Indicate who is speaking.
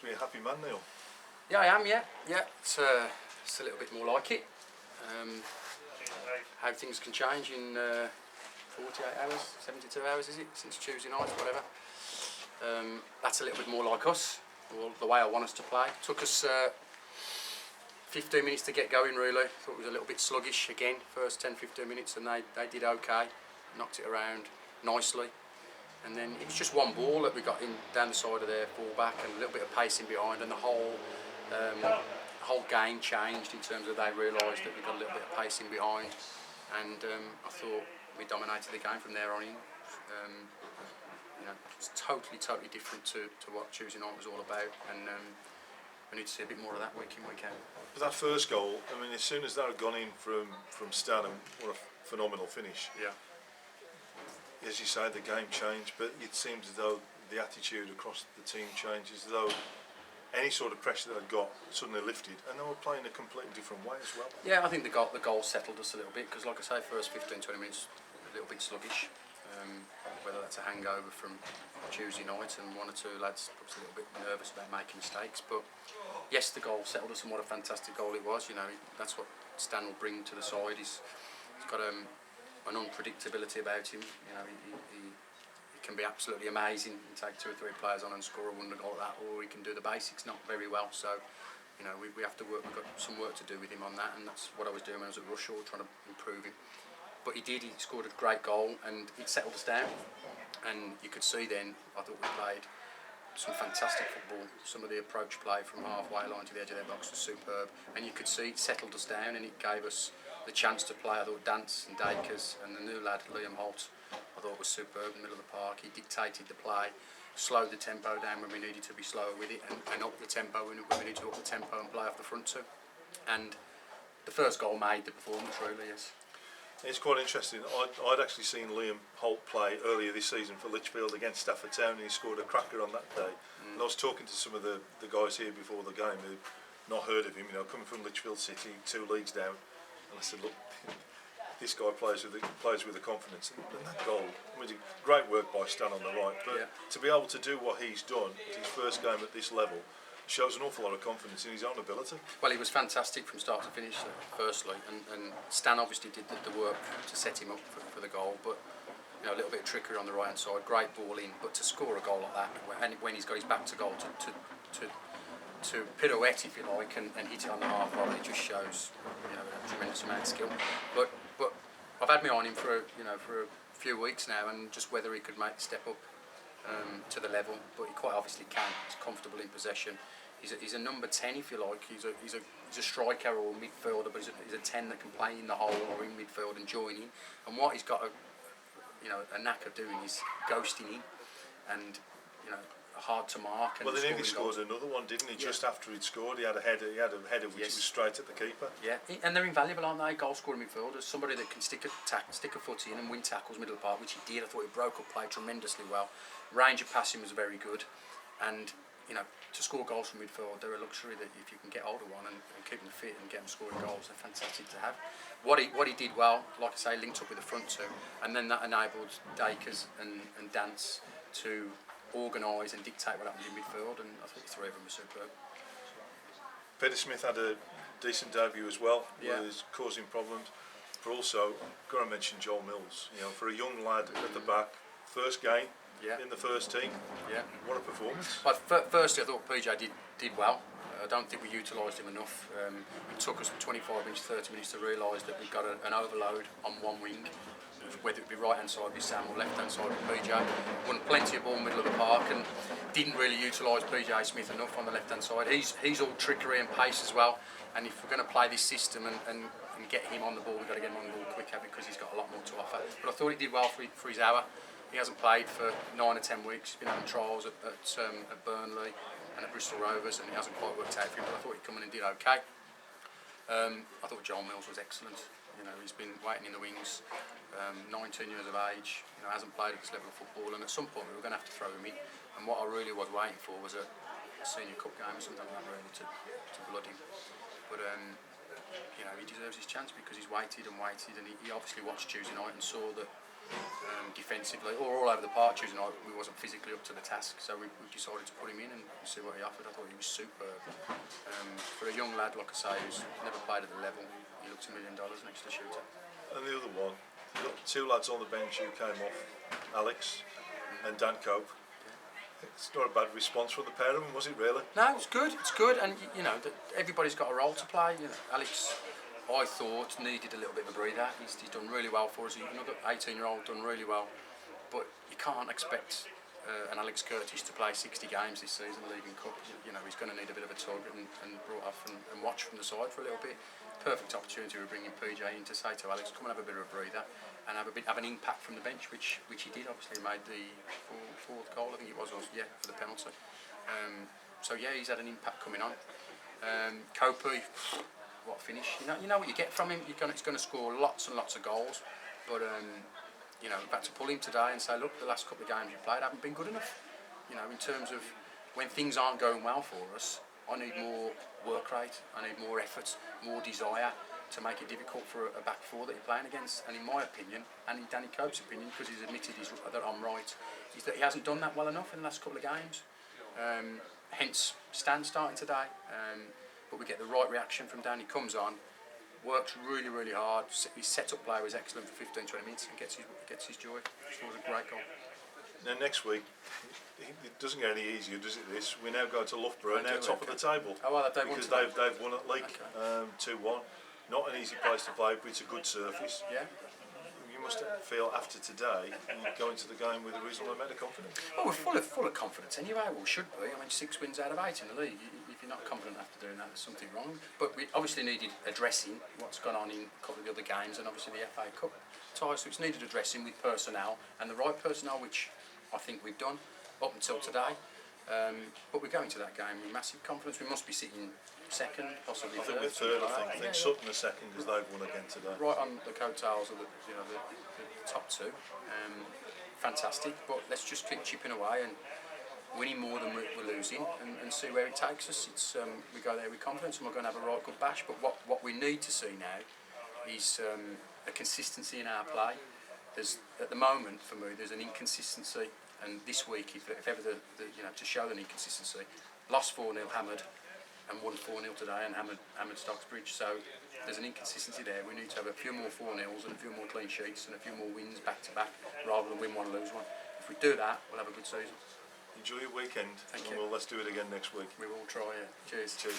Speaker 1: must be a happy man, Neil.
Speaker 2: Yeah, I am. Yeah. It's a little bit more like it. How things can change in 48 hours, 72 hours, is it? Since Tuesday night, whatever. That's a little bit more like us, or the way I want us to play. Took us 15 minutes to get going, really. Thought it was a little bit sluggish again, first 10-15 minutes, and they did okay. Knocked it around nicely. And then it was just one ball that we got in down the side of their full-back and a little bit of pacing behind, and the whole game changed in terms of they realised that we got a little bit of pacing behind, and I thought we dominated the game from there on in. It's totally different to what Tuesday night was all about, and we need to see a bit more of that week in, week out.
Speaker 1: But that first goal, I mean, as soon as that had gone in from Stan, what a phenomenal finish.
Speaker 2: Yeah.
Speaker 1: As you say, the game changed, but it seems as though the attitude across the team changed, as though any sort of pressure that they'd got suddenly lifted, and they were playing a completely different way as well.
Speaker 2: Yeah, I think the goal settled us a little bit, because like I say, first 15-20 minutes a little bit sluggish. Whether that's a hangover from Tuesday night and one or two lads perhaps a little bit nervous about making mistakes, but yes, the goal settled us, and what a fantastic goal it was. That's what Stan will bring to the side. He's got an unpredictability about him. He can be absolutely amazing and take 2 or 3 players on and score a wonder goal like that, or he can do the basics not very well. So we have to work. We've got some work to do with him on that, and that's what I was doing when I was at Rushall, trying to improve him. But he scored a great goal, and it settled us down. And you could see then, I thought we played some fantastic football. Some of the approach play from halfway line to the edge of their box was superb, and you could see it settled us down, and it gave us the chance to play. I thought Dance and Dakers and the new lad Liam Holt, I thought was superb in the middle of the park. He dictated the play, slowed the tempo down when we needed to be slower with it, and up the tempo when we needed to up the tempo and play off the front too. And the first goal made the performance, really, yes.
Speaker 1: It's quite interesting. I'd actually seen Liam Holt play earlier this season for Lichfield against Stafford Town, and he scored a cracker on that day. And I was talking to some of the guys here before the game who'd not heard of him, coming from Lichfield City, 2 leagues down, and I said, look, this guy plays with the confidence, and that goal, I mean, great work by Stan on the right, but to be able to do what he's done at his first game at this level shows an awful lot of confidence in his own ability.
Speaker 2: Well, he was fantastic from start to finish, firstly, and Stan obviously did the work to set him up for the goal, but a little bit of trickery on the right hand side, great ball in, but to score a goal like that, when he's got his back to goal, to pirouette, if you like, and hit it on the half volley, it just shows a tremendous amount of skill. But I've had my eye on him for a few weeks now, and just whether he could make the step up to the level, but he quite obviously can. He's comfortable in possession. He's a number 10, if you like. He's a striker or a midfielder, but he's a 10 that can play in the hole or in midfield and join in. And what he's got a knack of doing is ghosting in, and hard to mark. And
Speaker 1: well, then he scored another one, didn't he? Yeah. Just after he'd scored, he had a header which was straight at the keeper. Yeah,
Speaker 2: and they're invaluable, aren't they? Goal scoring midfielders, somebody that can stick a foot in and win tackles middle of the park, which he did. I thought he broke up play tremendously well. Range of passing was very good, and to score goals from midfield, they're a luxury that if you can get hold of one and keep them fit and get them scoring goals, they're fantastic to have. What he did well, like I say, linked up with the front two, and then that enabled Dakers and Dance to organise and dictate what happened in midfield, and I thought the 3 of them were superb.
Speaker 1: Peter Smith had a decent debut as well, where he's causing problems, but also, got to mention Joel Mills, for a young lad at the back, first game in the first team. Yeah. What a performance.
Speaker 2: Well, firstly, I thought PJ did well. I don't think we utilised him enough. It took us 25 minutes, 30 minutes to realise that we've got an overload on one wing, whether it be right hand side with Sam or left hand side with PJ. Won plenty of ball middle of the park and didn't really utilise PJ Smith enough on the left hand side. He's all trickery and pace as well, and if we're going to play this system and get him on the ball, we've got to get him on the ball quicker, because he's got a lot more to offer. But I thought he did well for his hour. He hasn't played for 9 or 10 weeks. He's been having trials at Burnley and at Bristol Rovers, and it hasn't quite worked out for him, but I thought he'd come in and did okay. I thought Joel Mills was excellent. He's been waiting in the wings, 19 years of age, hasn't played at this level of football, and at some point we were going to have to throw him in. And what I really was waiting for was a senior cup game or something like that, really, to blood him. But he deserves his chance, because he's waited and waited, and he obviously watched Tuesday night and saw that defensively, or all over the park Tuesday night. We wasn't physically up to the task, so we decided to put him in and see what he offered. I thought he was superb. For a young lad, like I say, who's never played at the level, he looks $1 million next to Shooter.
Speaker 1: And the other one, you've got two lads on the bench who came off, Alex and Dan Cope. It's not a bad response from the pair of them, was it really?
Speaker 2: No, it's good. It's good, and you know, everybody's got a role to play. You know, Alex, I thought, needed a little bit of a breather. He's done really well for us. Another 18-year-old done really well, but you can't expect an Alex Curtis to play 60 games this season, leaving Cup. You know, he's going to need a bit of a tug and brought off and watch from the side for a little bit. Perfect opportunity of bringing PJ in to say to Alex, come and have a bit of a breather and have an impact from the bench, which he did. Obviously, he made the fourth goal, I think it was, yeah, for the penalty. So yeah, he's had an impact coming on. Copey, what a finish! You know what you get from him. He's going to score lots and lots of goals, but you know, we've had to pull him today and say, look, the last couple of games you played haven't been good enough. You know, in terms of when things aren't going well for us, I need more work rate, I need more effort, more desire to make it difficult for a back four that you're playing against. And in my opinion, and in Danny Cope's opinion, because he's admitted that I'm right, is that he hasn't done that well enough in the last couple of games. Hence, Stan starting today. But we get the right reaction from Dan. He comes on, works really, really hard. His set-up play was excellent for 15-20 minutes and gets his joy. Scores a great goal.
Speaker 1: Now next week, it doesn't get any easier, does it? This we now go to Loughborough, now top of the table.
Speaker 2: Oh, well,
Speaker 1: because they've won at League 2-1. Not an easy place to play, but it's a good surface.
Speaker 2: Yeah.
Speaker 1: You must feel after today you go into the game with a reasonable amount of confidence.
Speaker 2: Well, we're full of confidence anyway. We should be. I mean, 6 wins out of 8 in the league. If you're not confident after doing that, there's something wrong. But we obviously needed addressing what's gone on in a couple of the other games, and obviously the FA Cup tie. So it's needed addressing with personnel and the right personnel, which I think we've done up until today. But we're going to that game with massive confidence. We must be sitting second, possibly
Speaker 1: I think we're third. I think Sutton are second because they've won again today.
Speaker 2: Right on the coattails of the top two. Fantastic. But let's just keep chipping away and winning more than we're losing, and see where it takes us. It's we go there with confidence, and we're going to have a right good bash. But what we need to see now is a consistency in our play. There's at the moment for me there's an inconsistency, and this week if ever to show an inconsistency, lost 4-0 hammered and won 4-0 today and hammered Stocksbridge. So there's an inconsistency there. We need to have a few more 4-0s and a few more clean sheets and a few more wins back to back rather than win one and lose one. If we do that, we'll have a good season.
Speaker 1: Enjoy your weekend.
Speaker 2: Thank you.
Speaker 1: Well, let's do it again next week.
Speaker 2: We will try. Yeah. Cheers.
Speaker 1: Cheers.